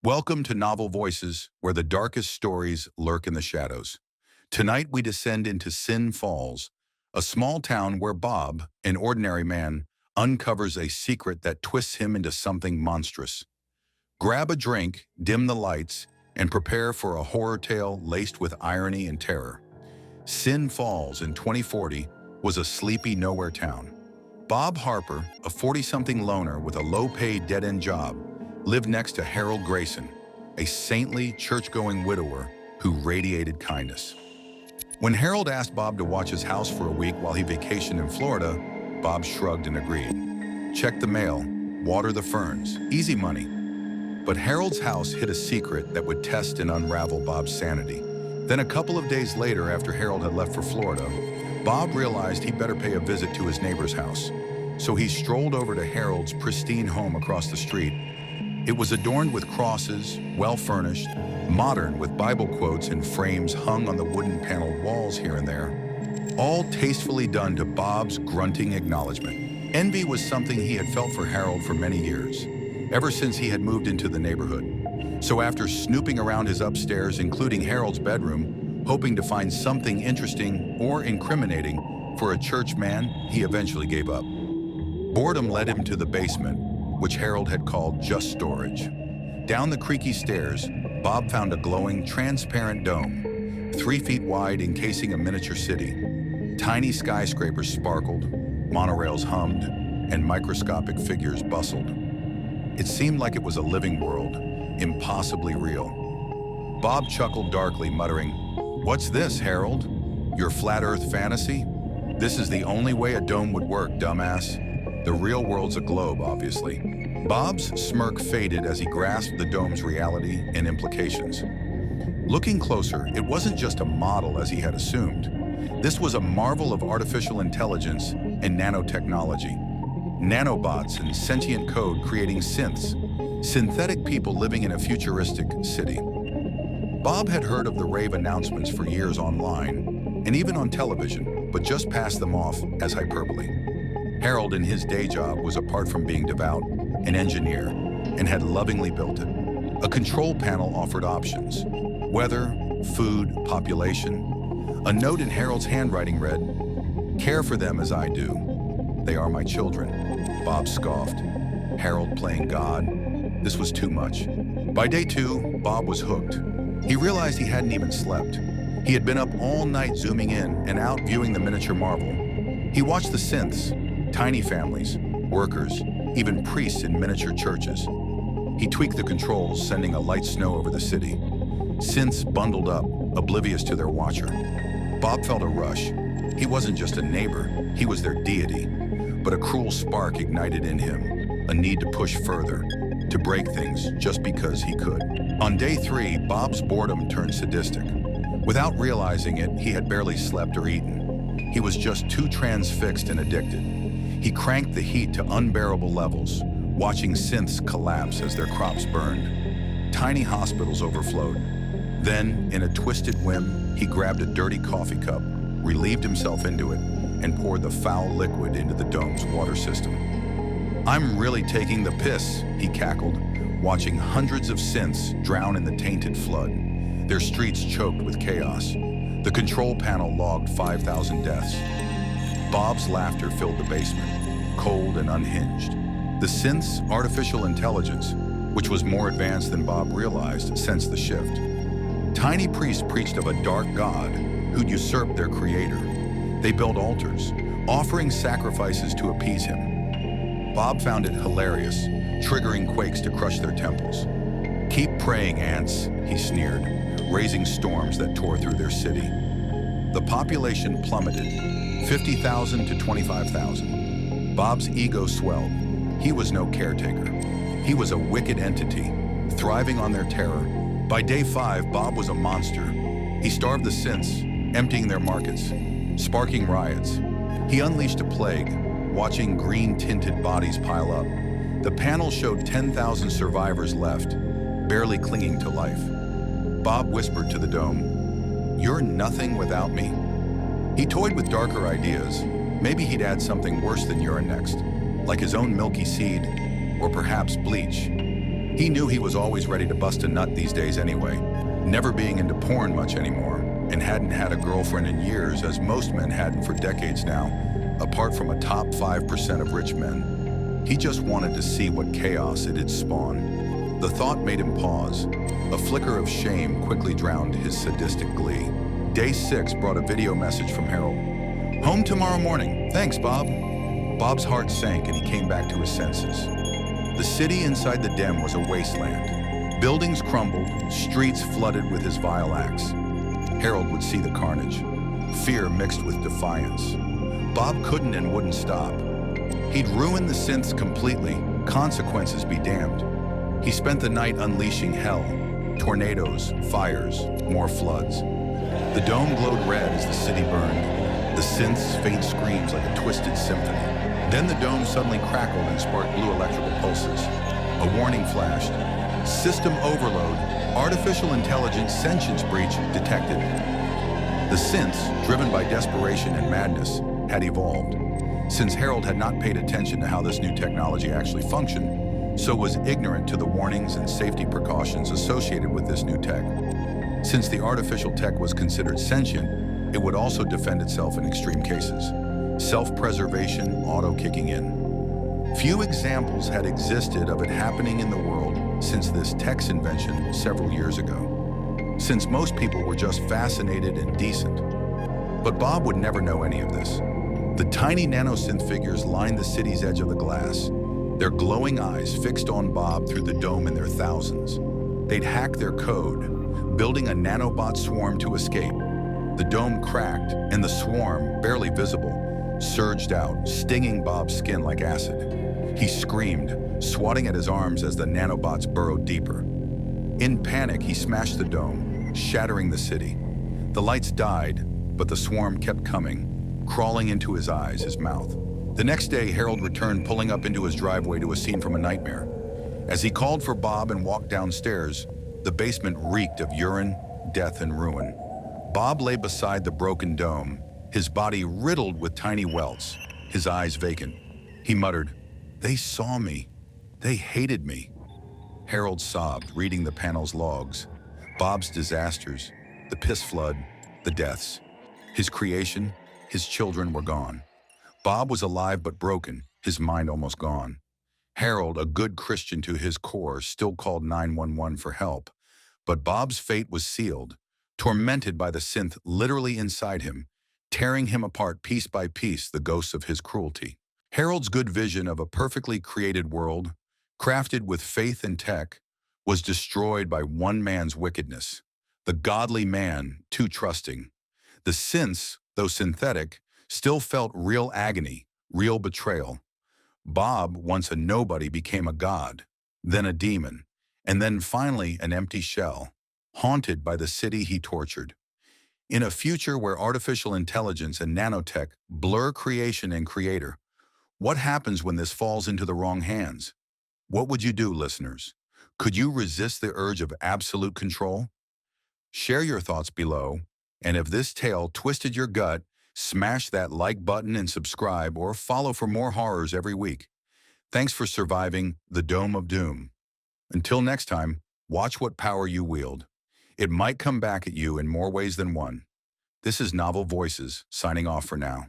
Welcome to Novel Voices, where the darkest stories lurk in the shadows. Tonight we descend into Syn Falls, a small town where Bob, an ordinary man, uncovers a secret that twists him into something monstrous. Grab a drink, dim the lights, and prepare for a horror tale laced with irony and terror. Syn Falls in 2040 was a sleepy nowhere town. Bob Harper, a 40-something loner with a low-paid dead-end job, lived next to Harold Grayson, a saintly, church-going widower who radiated kindness. When Harold asked Bob to watch his house for a week while he vacationed in Florida, Bob shrugged and agreed. Check the mail, water the ferns, easy money. But Harold's house hid a secret that would test and unravel Bob's sanity. Then a couple of days later, after Harold had left for Florida, Bob realized he'd better pay a visit to his neighbor's house. So he strolled over to Harold's pristine home across the street. It was adorned with crosses, well-furnished, modern with Bible quotes in frames hung on the wooden paneled walls here and there, all tastefully done to Bob's grunting acknowledgement. Envy was something he had felt for Harold for many years, ever since he had moved into the neighborhood. So after snooping around his upstairs, including Harold's bedroom, hoping to find something interesting or incriminating for a church man, he eventually gave up. Boredom led him to the basement, which Harold had called just storage. Down the creaky stairs, Bob found a glowing, transparent dome, 3 feet wide, encasing a miniature city. Tiny skyscrapers sparkled, monorails hummed, and microscopic figures bustled. It seemed like it was a living world, impossibly real. Bob chuckled darkly, muttering, "What's this, Harold? Your flat Earth fantasy? This is the only way a dome would work, dumbass. The real world's a globe, obviously." Bob's smirk faded as he grasped the dome's reality and implications. Looking closer, it wasn't just a model as he had assumed. This was a marvel of artificial intelligence and nanotechnology. Nanobots and sentient code creating synths, synthetic people living in a futuristic city. Bob had heard of the rave announcements for years online and even on television, but just passed them off as hyperbole. Harold, in his day job, was, apart from being devout, an engineer, and had lovingly built it. A control panel offered options: weather, food, population. A note in Harold's handwriting read, "Care for them as I do. They are my children." Bob scoffed. Harold playing God? This was too much. By day 2, Bob was hooked. He realized he hadn't even slept. He had been up all night zooming in and out viewing the miniature marvel. He watched the synths, tiny families, workers, even priests in miniature churches. He tweaked the controls, sending a light snow over the city. Synths bundled up, oblivious to their watcher. Bob felt a rush. He wasn't just a neighbor, he was their deity. But a cruel spark ignited in him, a need to push further, to break things just because he could. On day 3, Bob's boredom turned sadistic. Without realizing it, he had barely slept or eaten. He was just too transfixed and addicted. He cranked the heat to unbearable levels, watching synths collapse as their crops burned. Tiny hospitals overflowed. Then, in a twisted whim, he grabbed a dirty coffee cup, relieved himself into it, and poured the foul liquid into the dome's water system. "I'm really taking the piss," he cackled, watching hundreds of synths drown in the tainted flood, their streets choked with chaos. The control panel logged 5,000 deaths. Bob's laughter filled the basement, cold and unhinged. The synth's artificial intelligence, which was more advanced than Bob realized, sensed the shift. Tiny priests preached of a dark god who'd usurped their creator. They built altars, offering sacrifices to appease him. Bob found it hilarious, triggering quakes to crush their temples. "Keep praying, ants," he sneered, raising storms that tore through their city. The population plummeted, 50,000 to 25,000. Bob's ego swelled. He was no caretaker. He was a wicked entity, thriving on their terror. By day 5, Bob was a monster. He starved the synths, emptying their markets, sparking riots. He unleashed a plague, watching green-tinted bodies pile up. The panel showed 10,000 survivors left, barely clinging to life. Bob whispered to the dome, "You're nothing without me." He toyed with darker ideas. Maybe he'd add something worse than urine next, like his own milky seed, or perhaps bleach. He knew he was always ready to bust a nut these days anyway, never being into porn much anymore, and hadn't had a girlfriend in years, as most men hadn't for decades now, apart from a top 5% of rich men. He just wanted to see what chaos it'd spawn. The thought made him pause. A flicker of shame quickly drowned his sadistic glee. Day 6 brought a video message from Harold. "Home tomorrow morning. Thanks, Bob." Bob's heart sank and he came back to his senses. The city inside the den was a wasteland. Buildings crumbled, streets flooded with his vile acts. Harold would see the carnage, fear mixed with defiance. Bob couldn't and wouldn't stop. He'd ruined the synths completely, consequences be damned. He spent the night unleashing hell, tornadoes, fires, more floods. The dome glowed red as the city burned, the synths' faint screams like a twisted symphony. Then the dome suddenly crackled and sparked blue electrical pulses. A warning flashed. System overload, artificial intelligence sentience breach detected. The synths, driven by desperation and madness, had evolved. Since Harold had not paid attention to how this new technology actually functioned, so was ignorant to the warnings and safety precautions associated with this new tech. Since the artificial tech was considered sentient, it would also defend itself in extreme cases. Self-preservation auto-kicking in. Few examples had existed of it happening in the world since this tech's invention several years ago, since most people were just fascinated and decent. But Bob would never know any of this. The tiny nanosynth figures lined the city's edge of the glass, their glowing eyes fixed on Bob through the dome in their thousands. They'd hacked their code, building a nanobot swarm to escape. The dome cracked, and the swarm, barely visible, surged out, stinging Bob's skin like acid. He screamed, swatting at his arms as the nanobots burrowed deeper. In panic, he smashed the dome, shattering the city. The lights died, but the swarm kept coming, crawling into his eyes, his mouth. The next day, Harold returned, pulling up into his driveway to a scene from a nightmare. As he called for Bob and walked downstairs, the basement reeked of urine, death, and ruin. Bob lay beside the broken dome, his body riddled with tiny welts, his eyes vacant. He muttered, "They saw me. They hated me." Harold sobbed, reading the panel's logs. Bob's disasters, the piss flood, the deaths. His creation, his children were gone. Bob was alive but broken, his mind almost gone. Harold, a good Christian to his core, still called 911 for help. But Bob's fate was sealed, tormented by the synth literally inside him, tearing him apart piece by piece, the ghosts of his cruelty. Harold's good vision of a perfectly created world, crafted with faith and tech, was destroyed by one man's wickedness. The godly man, too trusting. The synths, though synthetic, still felt real agony, real betrayal. Bob, once a nobody, became a god, then a demon, and then finally an empty shell, haunted by the city he tortured. In a future where artificial intelligence and nanotech blur creation and creator, what happens when this falls into the wrong hands? What would you do, listeners? Could you resist the urge of absolute control? Share your thoughts below, and if this tale twisted your gut, smash that like button and subscribe, or follow for more horrors every week. Thanks for surviving the Dome of Doom. Until next time, watch what power you wield. It might come back at you in more ways than one. This is Novel Voices, signing off for now.